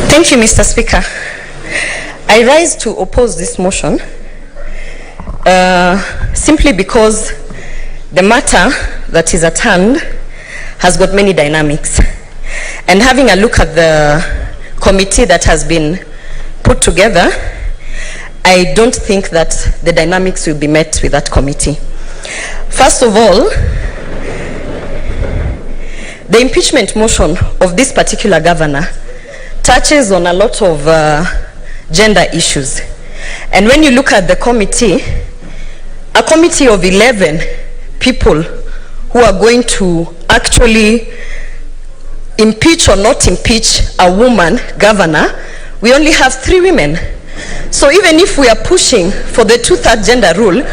Thank you, Mr. Speaker. I rise to oppose this motion simply because the matter that is at hand has got many dynamics. And having a look at the committee that has been put together, I don't think that the dynamics will be met with that committee. First of all, the impeachment motion of this particular governor touches on a lot of gender issues. And when you look at the committee, a committee of 11 people who are going to actually impeach or not impeach a woman governor, we only have 3 women. So even if we are pushing for the 2/3 gender rule,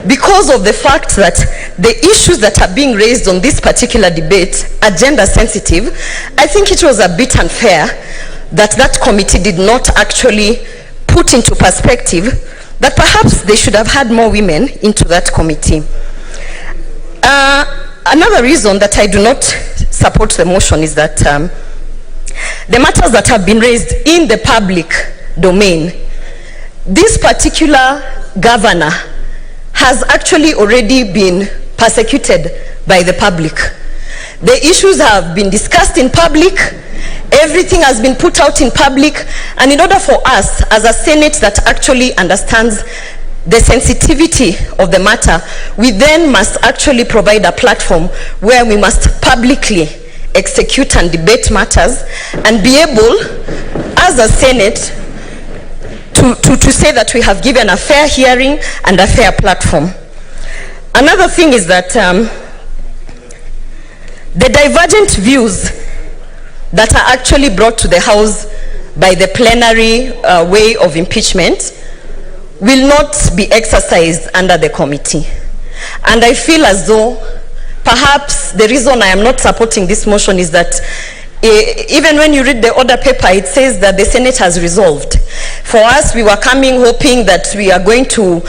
because of the fact that the issues that are being raised on this particular debate are gender sensitive, I think it was a bit unfair that that committee did not actually put into perspective that perhaps they should have had more women into that committee. Another reason that I do not support the motion is that the matters that have been raised in the public domain, this particular governor has actually already been persecuted by the public. The issues have been discussed in public, everything has been put out in public, and in order for us as a Senate that actually understands the sensitivity of the matter, we then must actually provide a platform where we must publicly execute and debate matters and be able, as a Senate, to say that we have given a fair hearing and a fair platform. Another thing is that the divergent views that are actually brought to the House by the plenary way of impeachment will not be exercised under the committee. And I feel as though perhaps the reason I am not supporting this motion is that even when you read the order paper, it says that the Senate has resolved. For us, we were coming hoping that we are going to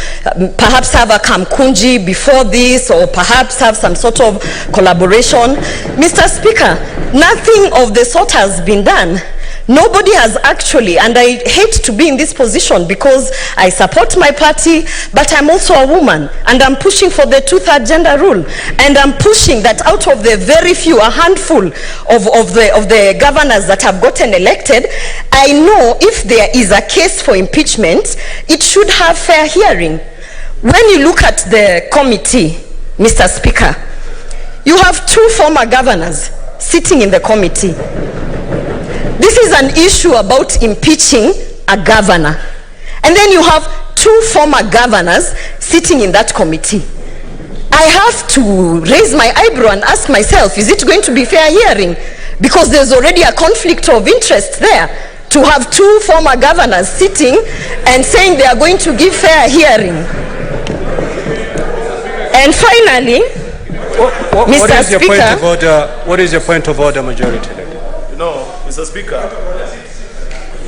perhaps have a kamkunji before this, or perhaps have some sort of collaboration. Mr. Speaker, nothing of the sort has been done. Nobody has actually, and I hate to be in this position because I support my party, but I'm also a woman, and I'm pushing for the 2/3 gender rule, and I'm pushing that out of the very few, a handful of the governors that have gotten elected, I know if there is a case for impeachment, it should have fair hearing. When you look at the committee, Mr. Speaker, you have 2 former governors sitting in the committee. This is an issue about impeaching a governor. And then you have 2 former governors sitting in that committee. I have to raise my eyebrow and ask myself, is it going to be fair hearing? Because there's already a conflict of interest there to have 2 former governors sitting and saying they are going to give fair hearing. And finally, Mr. Speaker, what is your point of order, Majority Leader? No, Mr. Speaker,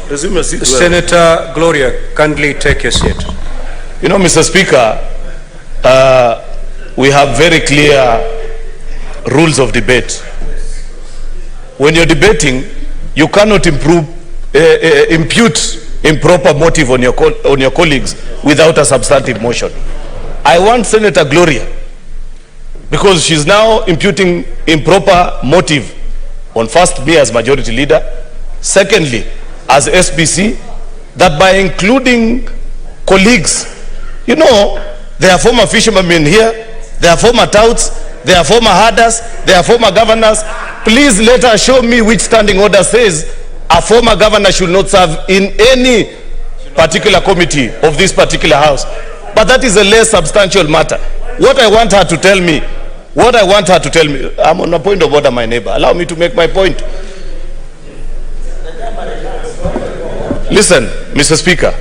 resume your seat. Senator Gloria, kindly take your seat. You know, Mr. Speaker, we have very clear rules of debate. When you're debating, you cannot impute improper motive on your colleagues without a substantive motion. I want Senator Gloria, because she's now imputing improper motive on first me as Majority Leader, secondly as SBC, that by including colleagues, you know, there are former fishermen here, there are former touts, there are former herders, there are former governors. Please let her show me which standing order says a former governor should not serve in any particular committee of this particular house. But that is a less substantial matter. What I want her to tell me, I'm on a point of order, my neighbor. Allow me to make my point. Listen, Mr. Speaker,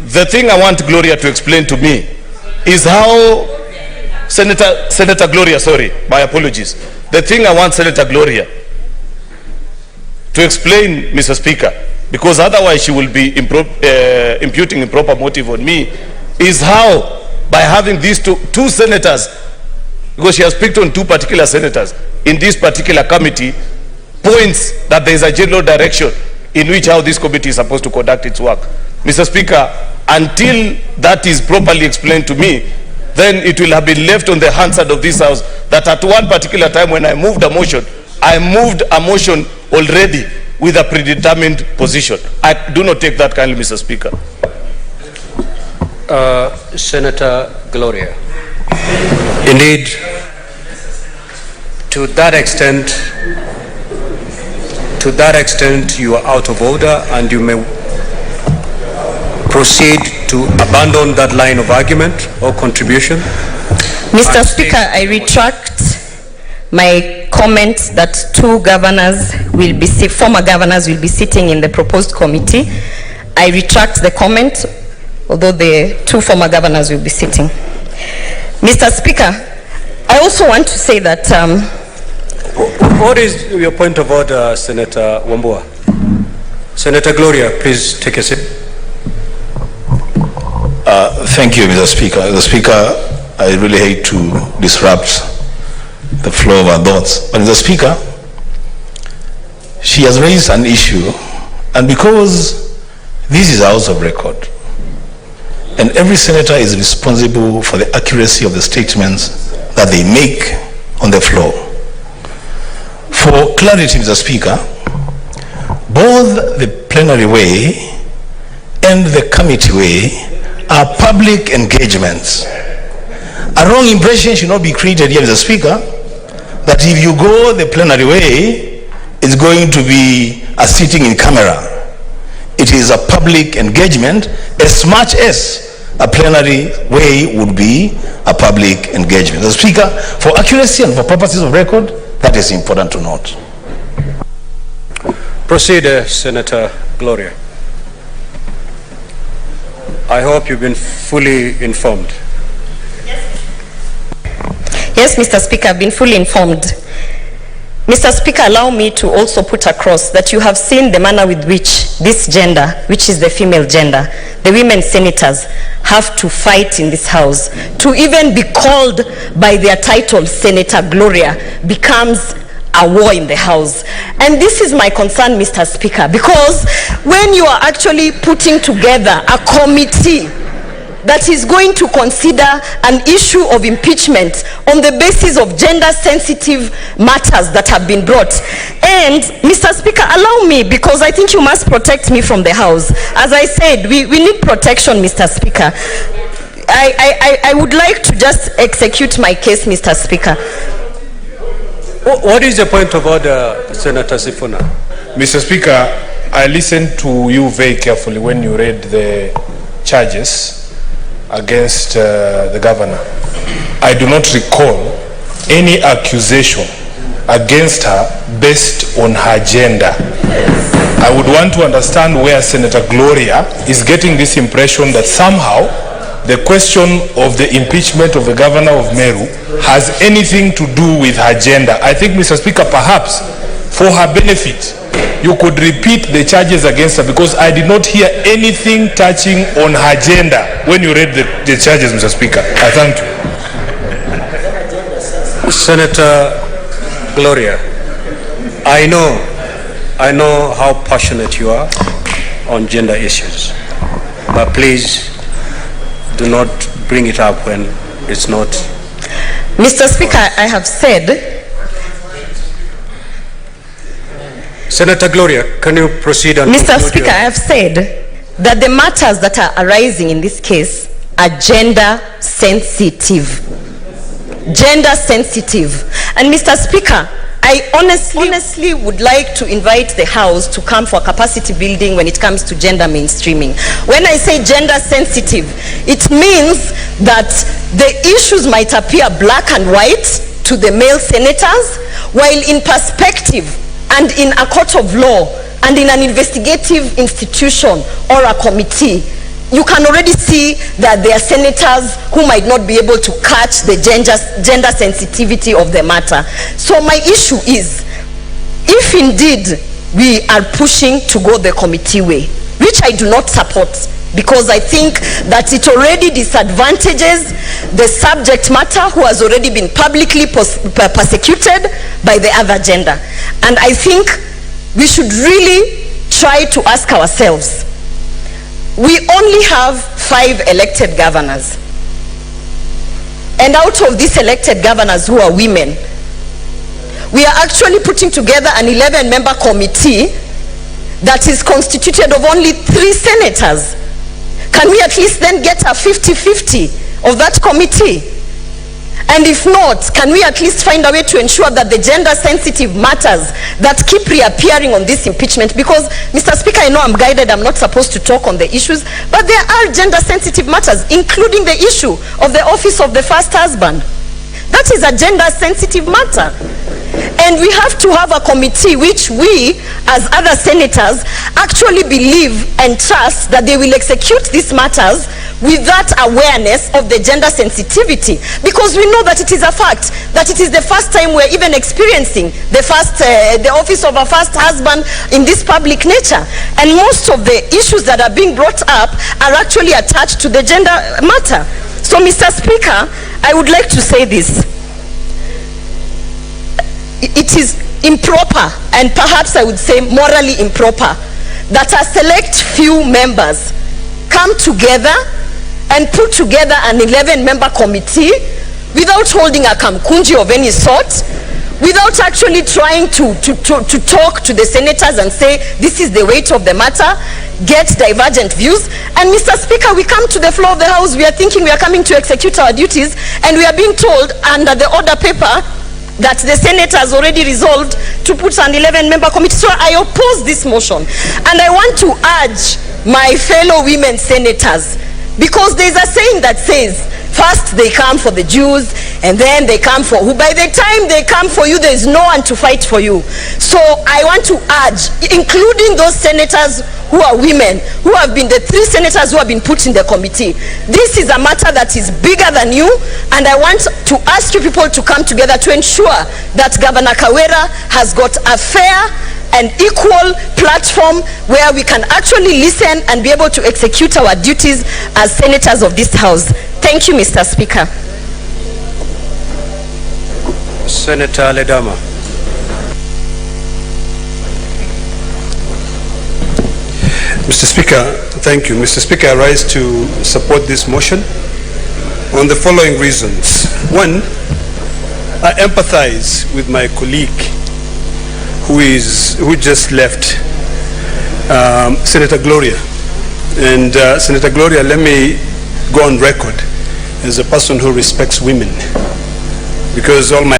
the thing I want Gloria to explain to me is how Senator Gloria, sorry, my apologies. The thing I want Senator Gloria to explain, Mr. Speaker, because otherwise she will be imputing improper motive on me, is how, by having these two senators, because she has picked on two particular senators in this particular committee, points that there is a general direction in which how this committee is supposed to conduct its work. Mr. Speaker, until that is properly explained to me, then it will have been left on the Hansard of this House that at one particular time when I moved a motion already with a predetermined position. I do not take that kindly, Mr. Speaker. Senator Gloria. Indeed, to that extent you are out of order, and you may proceed to abandon that line of argument or contribution. Mr. Speaker, I retract my comment that former governors will be sitting in the proposed committee. I retract the comment, although the two former governors will be sitting. Mr. Speaker, I also want to say that... what is your point of order, Senator Wambua? Senator Gloria, please take a seat. Thank you, Mr. Speaker. Mr. Speaker, I really hate to disrupt the flow of our thoughts. But Mr. Speaker, she has raised an issue, and because this is a House of Record, and every senator is responsible for the accuracy of the statements that they make on the floor. For clarity, Mr. Speaker, both the plenary way and the committee way are public engagements. A wrong impression should not be created here, Mr. Speaker, that if you go the plenary way, it's going to be a sitting in camera. It is a public engagement as much as a plenary way would be a public engagement. Mr. Speaker, for accuracy and for purposes of record, that is important to note. Proceed, Senator Gloria. I hope you've been fully informed. Yes, Mr. Speaker, I've been fully informed. Mr. Speaker, allow me to also put across that you have seen the manner with which this gender, which is the female gender, the women senators, have to fight in this House. To even be called by their title, Senator Gloria, becomes a war in the House. And this is my concern, Mr. Speaker, because when you are actually putting together a committee that is going to consider an issue of impeachment on the basis of gender-sensitive matters that have been brought. And, Mr. Speaker, allow me, because I think you must protect me from the House. As I said, we need protection, Mr. Speaker. I would like to just execute my case, Mr. Speaker. What is the point of order, Senator Sifuna? Mr. Speaker, I listened to you very carefully when you read the charges against the governor. I do not recall any accusation against her based on her gender. I would want to understand where Senator Gloria is getting this impression that somehow the question of the impeachment of the governor of Meru has anything to do with her gender. I think, Mr. Speaker, perhaps for her benefit, you could repeat the charges against her, because I did not hear anything touching on her gender when you read the charges, Mr. Speaker. I thank you. Senator Gloria, I know how passionate you are on gender issues, but please do not bring it up when it's not. Mr. Speaker, I have said. Senator Gloria, can you proceed? And Mr. Speaker, I have said that the matters that are arising in this case are gender sensitive. Gender sensitive. And Mr. Speaker, I honestly would like to invite the House to come for capacity building when it comes to gender mainstreaming. When I say gender sensitive, it means that the issues might appear black and white to the male senators, while in perspective and in a court of law and in an investigative institution or a committee, you can already see that there are senators who might not be able to catch the gender sensitivity of the matter. So my issue is, if indeed we are pushing to go the committee way, which I do not support, because I think that it already disadvantages the subject matter who has already been publicly persecuted by the other gender. And I think we should really try to ask ourselves, we only have 5 elected governors. And out of these elected governors who are women, we are actually putting together an 11-member committee that is constituted of only 3 senators. Can we at least then get a 50-50 of that committee? And if not, can we at least find a way to ensure that the gender-sensitive matters that keep reappearing on this impeachment, because, Mr. Speaker, I know I'm guided, I'm not supposed to talk on the issues, but there are gender-sensitive matters, including the issue of the office of the first husband. That is a gender-sensitive matter. And we have to have a committee which we, as other senators, actually believe and trust that they will execute these matters with that awareness of the gender sensitivity. Because we know that it is a fact, that it is the first time we're even experiencing the office of a first husband in this public nature. And most of the issues that are being brought up are actually attached to the gender matter. So, Mr. Speaker, I would like to say this. It is improper, and perhaps I would say morally improper, that a select few members come together and put together an 11-member committee without holding a kamkunji of any sort, without actually trying to talk to the senators and say, this is the weight of the matter, get divergent views. And Mr. Speaker, we come to the floor of the House, we are thinking we are coming to execute our duties, and we are being told under the order paper that the Senate has already resolved to put an 11-member committee. So I oppose this motion. And I want to urge my fellow women senators, because there's a saying that says, first they come for the Jews, and then they come for who. By the time they come for you, there's no one to fight for you. So I want to urge, including those senators who are women, who have been the 3 senators who have been put in the committee, this is a matter that is bigger than you, and I want to ask you people to come together to ensure that Governor Kawira has got a fair and equal platform where we can actually listen and be able to execute our duties as senators of this House. Thank you, Mr. Speaker. Senator Ledama. Mr. Speaker, thank you. Mr. Speaker, I rise to support this motion on the following reasons. One, I empathize with my colleague who just left, Senator Gloria. And Senator Gloria, let me go on record as a person who respects women, because all my